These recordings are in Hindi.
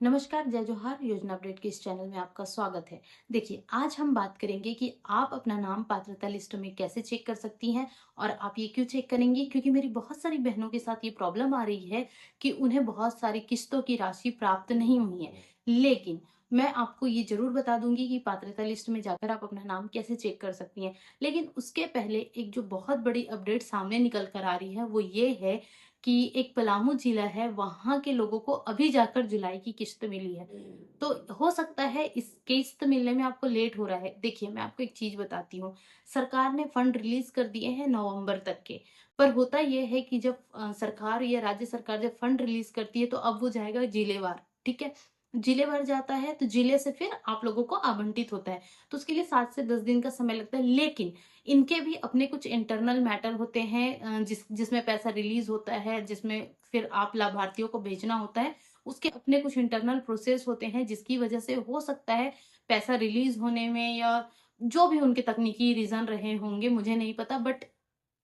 नमस्कार, जय जोहार। योजना अपडेट के इस चैनल में आपका स्वागत है। देखिए, आज हम बात करेंगे कि आप अपना नाम पात्रता लिस्ट में कैसे चेक कर सकती हैं। और आप ये क्यों चेक करेंगी, क्योंकि मेरी बहुत सारी बहनों के साथ ये प्रॉब्लम आ रही है कि उन्हें बहुत सारी किस्तों की राशि प्राप्त नहीं हुई है। लेकिन मैं आपको ये जरूर बता दूंगी कि पात्रता लिस्ट में जाकर आप अपना नाम कैसे चेक कर सकती हैं। लेकिन उसके पहले एक जो बहुत बड़ी अपडेट सामने निकल कर आ रही है वो ये है कि एक पलामू जिला है, वहां के लोगों को अभी जाकर जुलाई की किस्त मिली है। तो हो सकता है इस किस्त मिलने में आपको लेट हो रहा है। देखिए, मैं आपको एक चीज बताती हूँ। सरकार ने फंड रिलीज कर दिए हैं नवंबर तक के। पर होता यह है कि जब सरकार या राज्य सरकार जब फंड रिलीज करती है तो अब वो जाएगा जिलेवार। ठीक है। जिलेवार जाता है तो जिले से फिर आप लोगों को आवंटित होता है। तो उसके लिए 7 से 10 दिन का समय लगता है। लेकिन इनके भी अपने कुछ इंटरनल मैटर होते हैं, जिसमें पैसा रिलीज होता है, जिसमें फिर आप लाभार्थियों को भेजना होता है। उसके अपने कुछ इंटरनल प्रोसेस होते हैं, जिसकी वजह से हो सकता है पैसा रिलीज होने में या जो भी उनके तकनीकी रीजन रहे होंगे, मुझे नहीं पता। बट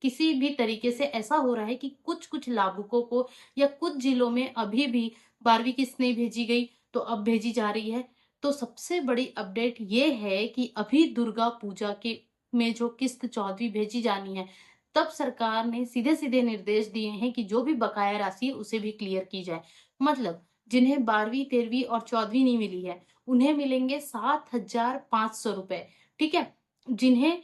किसी भी तरीके से ऐसा हो रहा है कि कुछ कुछ लाभुकों को या कुछ जिलों में अभी भी 12वीं किस्त नहीं भेजी गई, तो अब भेजी जा रही है। तो सबसे बड़ी अपडेट ये है कि अभी दुर्गा पूजा के में जो किस्त 14वीं भेजी जानी है, तब सरकार ने सीधे सीधे निर्देश दिए हैं कि जो भी बकाया राशि है उसे भी क्लियर की जाए। मतलब जिन्हें 12वीं 13वीं और 14वीं नहीं मिली है, उन्हें मिलेंगे 7,500 रुपए। ठीक है। जिन्हें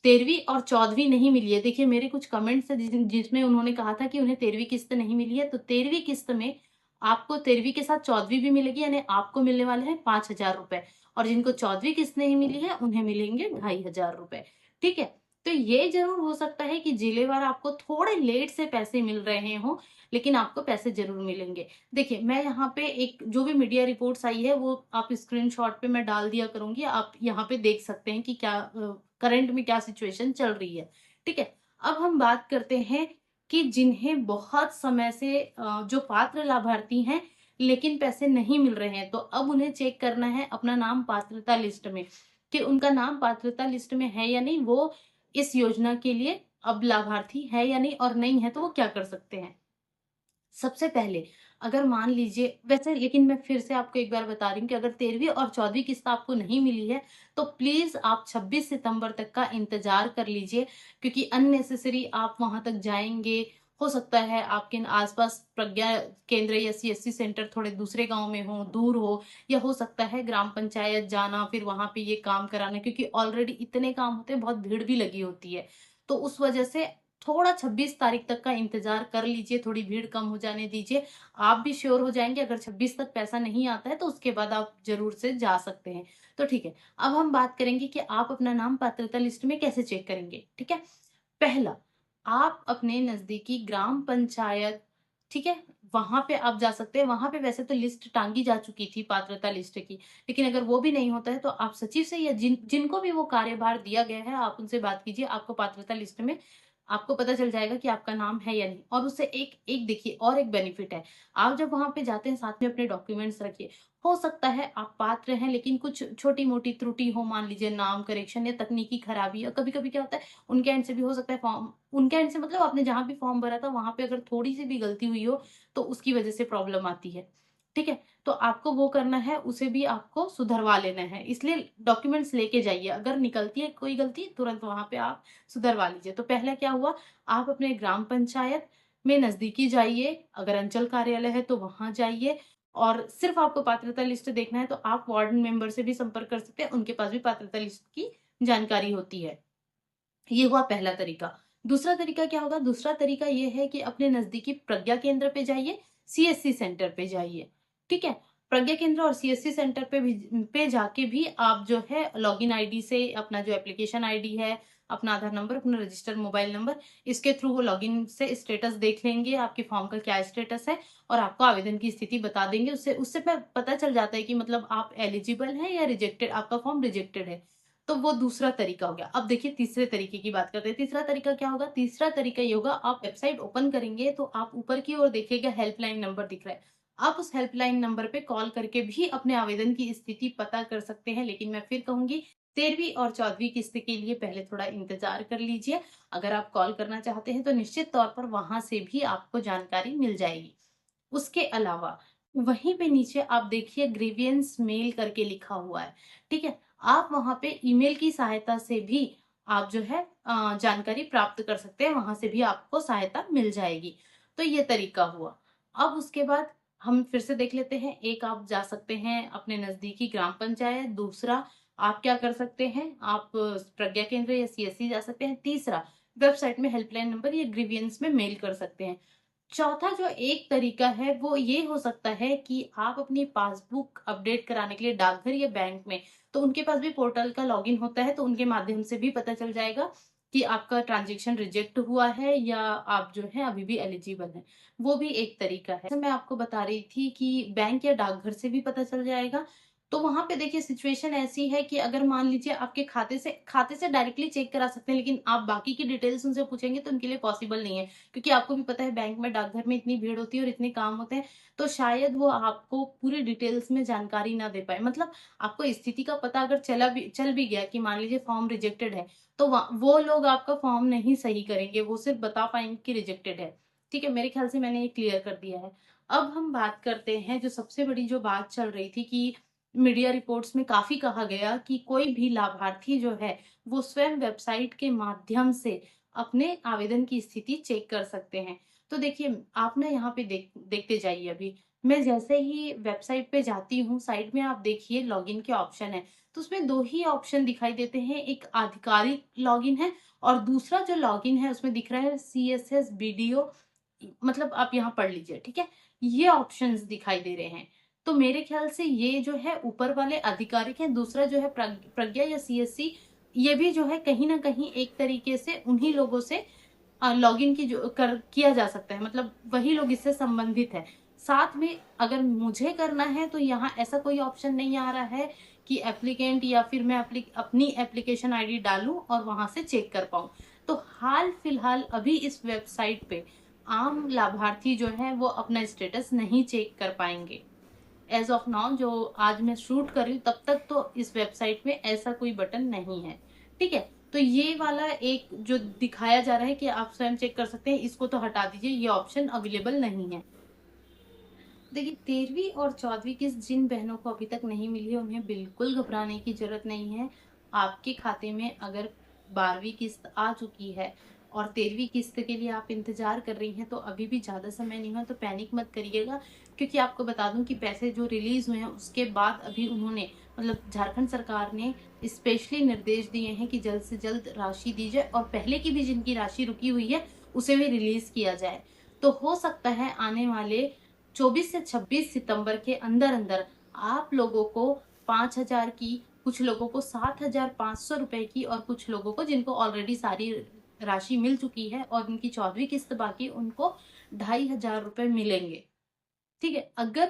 13वीं और 14वीं नहीं मिली है, देखिए मेरे कुछ कमेंट्स है जिसमें उन्होंने कहा था कि उन्हें 13वीं किस्त नहीं मिली है, तो 13वीं किस्त में आपको 13वीं के साथ 14वीं भी मिलेगी, यानी आपको मिलने वाले हैं 5,000 रुपए। और जिनको 14वीं किस्त नहीं मिली है उन्हें मिलेंगे 2,500 रुपए। ठीक है। तो ये जरूर हो सकता है कि जिलेवार आपको थोड़े लेट से पैसे मिल रहे हों, लेकिन आपको पैसे जरूर मिलेंगे। देखिए, मैं यहाँ पे एक जो भी मीडिया रिपोर्ट्स आई है वो आप स्क्रीनशॉट पे मैं डाल दिया करूंगी, आप यहाँ पे देख सकते हैं कि क्या करंट में क्या सिचुएशन चल रही है। ठीक है। अब हम बात करते हैं कि जिन्हें बहुत समय से जो पात्र लाभार्थी हैं लेकिन पैसे नहीं मिल रहे हैं, तो अब उन्हें चेक करना है अपना नाम पात्रता लिस्ट में कि उनका नाम पात्रता लिस्ट में है या नहीं, वो इस योजना के लिए अब लाभार्थी है या नहीं, और नहीं है तो वो क्या कर सकते हैं। सबसे पहले, अगर मान लीजिए, वैसे लेकिन मैं फिर से आपको एक बार बता रही हूँ कि अगर 13वीं और 14वीं किस्त आपको नहीं मिली है, तो प्लीज आप 26 सितंबर तक का इंतजार कर लीजिए, क्योंकि अननेसेसरी आप वहां तक जाएंगे। हो सकता है आपके आसपास प्रज्ञा केंद्र या सीएससी सेंटर थोड़े दूसरे गांव में हो, दूर हो, या हो सकता है ग्राम पंचायत जाना, फिर वहां पे ये काम कराना, क्योंकि ऑलरेडी इतने काम होते हैं, बहुत भीड़ भी लगी होती है। तो उस वजह से थोड़ा 26 तारीख तक का इंतजार कर लीजिए, थोड़ी भीड़ कम हो जाने दीजिए। आप भी श्योर हो जाएंगे। अगर 26 तक पैसा नहीं आता है तो उसके बाद आप जरूर से जा सकते हैं। तो ठीक है। अब हम बात करेंगे कि आप अपना नाम पात्रता लिस्ट में कैसे चेक करेंगे। ठीक है। पहला, आप अपने नजदीकी ग्राम पंचायत, ठीक है, वहां पे आप जा सकते हैं। वहां पे वैसे तो लिस्ट टांगी जा चुकी थी पात्रता लिस्ट की, लेकिन अगर वो भी नहीं होता है तो आप सचिव से या जिनको भी वो कार्यभार दिया गया है, आप उनसे बात कीजिए। आपको पात्रता लिस्ट में आपको पता चल जाएगा कि आपका नाम है या नहीं। और उससे एक एक देखिए, और एक बेनिफिट है। आप जब वहां पे जाते हैं, साथ में अपने डॉक्यूमेंट्स रखिए। हो सकता है आप पात्र हैं लेकिन कुछ छोटी मोटी त्रुटि हो, मान लीजिए नाम करेक्शन या तकनीकी खराबी, और कभी कभी क्या होता है उनके एंड से भी हो सकता है फॉर्म, उनके एंड से मतलब आपने जहां भी फॉर्म भरा था वहां पे अगर थोड़ी सी भी गलती हुई हो तो उसकी वजह से प्रॉब्लम आती है। ठीक है। तो आपको वो करना है, उसे भी आपको सुधरवा लेना है। इसलिए डॉक्यूमेंट्स लेके जाइए, अगर निकलती है कोई गलती तुरंत वहां पे आप सुधरवा लीजिए। तो पहला क्या हुआ, आप अपने ग्राम पंचायत में नजदीकी जाइए, अगर अंचल कार्यालय है तो वहां जाइए। और सिर्फ आपको पात्रता लिस्ट देखना है तो आप वार्ड मेंबर से भी संपर्क कर सकते हैं, उनके पास भी पात्रता लिस्ट की जानकारी होती है। ये हुआ पहला तरीका। दूसरा तरीका क्या होगा, दूसरा तरीका ये है कि अपने नजदीकी प्रज्ञा केंद्र पे जाइए, सीएससी सेंटर पे जाइए। ठीक है। प्रज्ञा केंद्र और सीएससी सेंटर पे जाके भी आप जो है लॉगिन आईडी से अपना जो एप्लीकेशन आईडी है, अपना आधार नंबर, अपना रजिस्टर्ड मोबाइल नंबर, इसके थ्रू वो लॉगिन से स्टेटस देख लेंगे, आपके फॉर्म का क्या स्टेटस है, और आपको आवेदन की स्थिति बता देंगे। उससे उससे पता चल जाता है कि मतलब आप एलिजिबल हैं या रिजेक्टेड, आपका फॉर्म रिजेक्टेड है। तो वो दूसरा तरीका हो गया। अब देखिए तीसरे तरीके की बात करते हैं। तीसरा तरीका क्या होगा, तीसरा तरीका ये होगा, आप वेबसाइट ओपन करेंगे तो आप ऊपर की ओर देखिएगा हेल्पलाइन नंबर दिख रहा है। आप उस हेल्पलाइन नंबर पे कॉल करके भी अपने आवेदन की स्थिति पता कर सकते हैं। लेकिन मैं फिर कहूंगी, 13वीं और 14वीं किस्त के लिए पहले थोड़ा इंतजार कर लीजिए। अगर आप कॉल करना चाहते हैं तो निश्चित तौर पर वहां से भी आपको जानकारी मिल जाएगी। उसके अलावा वहीं पे नीचे आप देखिए ग्रीवियंस मेल करके लिखा हुआ है, ठीक है? आप वहाँ पे ईमेल की सहायता से भी आप जो है जानकारी प्राप्त कर सकते हैं, वहाँ से भी आपको सहायता मिल जाएगी। तो ये तरीका हुआ। अब उसके बाद हम फिर से देख लेते हैं, एक आप जा सकते हैं अपने नज़दीकी ग्राम पंचायत, दूसरा आप क्या कर सकते हैं, आप प्रज्ञा केंद्र या सीएससी जा सकते हैं, तीसरा वेबसाइट में हेल्पलाइन नंबर या ग्रीवियंस में मेल कर सकते हैं। चौथा जो एक तरीका है वो ये हो सकता है कि आप अपनी पासबुक अपडेट कराने के लिए डाकघर या बैंक में, तो उनके पास भी पोर्टल का लॉगिन होता है, तो उनके माध्यम से भी पता चल जाएगा कि आपका ट्रांजैक्शन रिजेक्ट हुआ है या आप जो है अभी भी एलिजिबल हैं। वो भी एक तरीका है। जैसे मैं आपको बता रही थी कि बैंक या डाकघर से भी पता चल जाएगा। तो वहाँ पे देखिए सिचुएशन ऐसी है कि अगर मान लीजिए आपके खाते से डायरेक्टली चेक करा सकते हैं, लेकिन आप बाकी की डिटेल्स उनसे पूछेंगे तो उनके लिए पॉसिबल नहीं है। क्योंकि आपको भी पता है बैंक में डाकघर में इतनी भीड़ होती है और इतने काम होते हैं, तो शायद वो आपको पूरी डिटेल्स में जानकारी ना दे पाए। मतलब आपको स्थिति का पता अगर चल भी गया कि मान लीजिए फॉर्म रिजेक्टेड है, तो वो लोग आपका फॉर्म नहीं सही करेंगे, वो सिर्फ बता पाएंगे कि रिजेक्टेड है। ठीक है, मेरे ख्याल से मैंने ये क्लियर कर दिया है। अब हम बात करते हैं जो सबसे बड़ी जो बात चल रही थी कि मीडिया रिपोर्ट्स में काफी कहा गया कि कोई भी लाभार्थी जो है वो स्वयं वेबसाइट के माध्यम से अपने आवेदन की स्थिति चेक कर सकते हैं। तो देखिए, आप ना यहाँ पे देखते जाइए अभी। मैं जैसे ही वेबसाइट पे जाती हूँ, साइड में आप देखिए लॉगिन के ऑप्शन है। तो उसमें 2 ही ऑप्शन दिखाई देते हैं, एक आधिकारिक लॉगिन है और दूसरा जो लॉगिन है उसमें दिख रहा है सीएसएस बीडीओ, मतलब आप यहाँ पढ़ लीजिए, ठीक है? ये ऑप्शंस दिखाई दे रहे हैं। तो मेरे ख्याल से ये जो है ऊपर वाले आधिकारिक हैं, दूसरा जो है प्रज्ञा या सीएससी, ये भी जो है कहीं न कहीं एक तरीके से उन्हीं लोगों से लॉगिन की जो कर किया जा सकता है, मतलब वही लोग इससे संबंधित है। साथ में अगर मुझे करना है तो यहाँ ऐसा कोई ऑप्शन नहीं आ रहा है कि एप्लीकेंट या फिर मैं अपनी एप्लीकेशन आईडी डालूँ और वहाँ से चेक कर पाऊँ। तो हाल-फिलहाल अभी इस वेबसाइट पे आम लाभार्थी जो हैं वो अपना स्टेटस नहीं चेक कर पाएँगे। एज़ ऑफ नाउ जो आज मैं शूट कर रही हूँ तब तक तो इस वेबसाइट में ऐसा कोई बटन नहीं है। ठीक है? तो ये वाला एक जो दिखाया जा रहा है कि आप स्वयं चेक कर सकते हैं, इसको तो हटा दीजिए, ये ऑप्शन अवेलेबल नहीं है। देखिए 13वीं और 14वीं किस्त जिन बहनों को अभी तक नहीं मिली है उन्हें बिल्कुल घबराने की ज़रूरत नहीं है। आपके खाते में अगर 12वीं किस्त आ चुकी है और 13वीं किस्त के लिए आप इंतज़ार कर रही हैं तो अभी भी ज़्यादा समय नहीं हुआ, तो पैनिक मत करिएगा। क्योंकि आपको बता दूँ कि पैसे जो रिलीज़ हुए हैं उसके बाद अभी उन्होंने, मतलब झारखंड सरकार ने स्पेशली निर्देश दिए हैं कि जल्द से जल्द राशि दी जाए और पहले की भी जिनकी राशि रुकी हुई है उसे भी रिलीज़ किया जाए। तो हो सकता है आने वाले 24 से 26 सितंबर के अंदर-अंदर आप लोगों को 5,000 की, कुछ लोगों को 7,500 रुपए की और कुछ लोगों को जिनको ऑलरेडी सारी राशि मिल चुकी है और उनकी 14वीं किस्त बाकी, उनको 2,500 रुपए मिलेंगे। ठीक है? अगर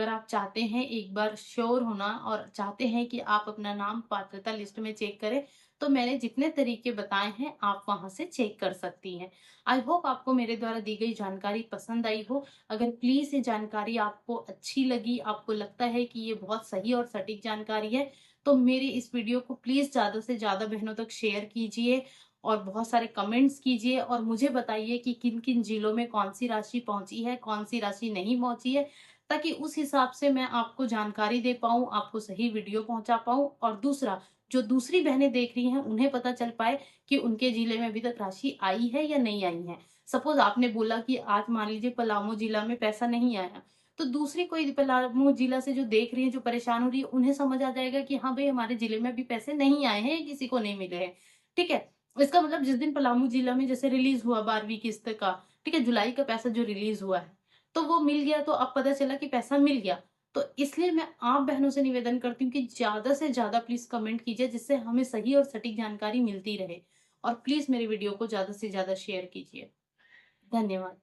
आप चाहते हैं एक बार श्योर होना और चाहते हैं कि आप अपना नाम पात्रता लिस्ट में चेक करें, तो मैंने जितने तरीके बताए हैं, आप वहाँ से चेक कर सकती हैं। आई होप आपको मेरे द्वारा दी गई जानकारी पसंद आई हो। अगर प्लीज़ ये जानकारी आपको अच्छी लगी, आपको लगता है कि ये बहुत सही और सटीक जानकारी है, तो मेरी इस वीडियो को प्लीज़ ज़्यादा से ज़्यादा बहनों तक शेयर कीजिए और बहुत सारे कमेंट्स कीजिए और मुझे बताइए कि किन-किन जिलों में कौन-सी राशि पहुँची है, कौन-सी राशि नहीं पहुँची है, ताकि उस हिसाब से मैं आपको जानकारी दे पाऊँ, आपको सही वीडियो पहुँचा पाऊँ और दूसरा, जो दूसरी बहनें देख रही हैं, उन्हें पता चल पाए कि उनके जिले में अभी तक राशि आई है या नहीं आई है। सपोज़ आपने बोला कि आज मान लीजिए पलामू जिला में पैसा नहीं आया, तो दूसरी कोई पलामू जिला से जो देख रही है, जो परेशान हो रही है, उन्हें समझ आ जाएगा कि हाँ, भई हमारे जिले में अभी पैसे नहीं आए हैं, किसी को नहीं मिले हैं। ठीक है? इसका मतलब जिस दिन पलामू जिला में जैसे रिलीज़ हुआ 12वीं किस्त का, ठीक है? जुलाई का पैसा जो रिलीज़ हुआ है, तो वो मिल गया, तो अब पता चला कि पैसा मिल गया। तो इसलिए मैं आप बहनों से निवेदन करती हूँ कि ज़्यादा से ज़्यादा प्लीज़ कमेंट कीजिए जिससे हमें सही और सटीक जानकारी मिलती रहे। और प्लीज़ मेरे वीडियो को ज़्यादा से ज़्यादा शेयर कीजिए। धन्यवाद।